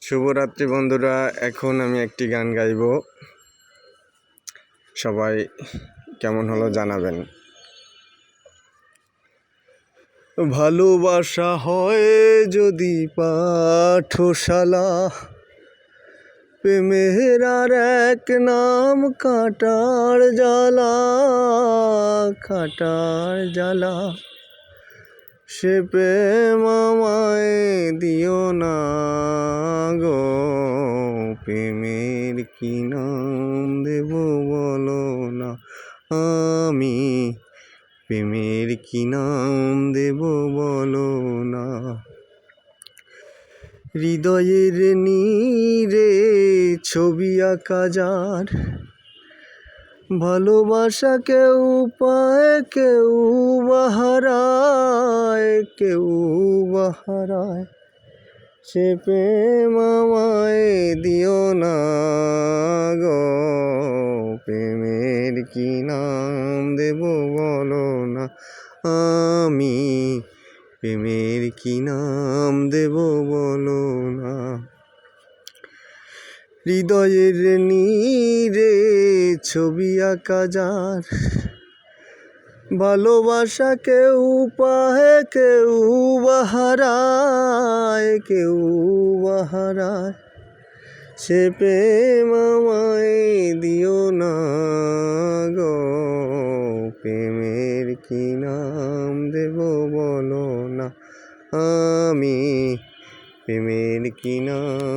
শুভরাত্রি বন্ধুরা। এখন আমি একটি গান গাইব, সবাই কেমন হলো জানাবেন। ভালোবাসা হয় যদি পাঠশালা, প্রেমের আর এক নাম কাটার জ্বালা, কাটার জ্বালা। সে প্রেম আমায় দিও না গো, প্রেমের কি নাম দেব বলো না, আমি প্রেমের কি নাম দেব বলো না। হৃদয়ের নীরে ছবি আঁকা যার, ভালোবাসা কেউ পায় কেউ বাহারায়, কেউ বাহারায়। সে প্রেম আমায় দিও না গো, প্রেমের কি নাম দেব বলো না, আমি প্রেমের কি নাম দেব বলো না। হৃদয়ের নীরে ছবি আঁকা যার, ভালোবাসা কেউ পায় কেউ বাহারায়, কেউ বাহারায়। সে প্রেম আমায় দিও না গো, প্রেমের কি নাম দেব বলো না, আমি প্রেমের কি নাম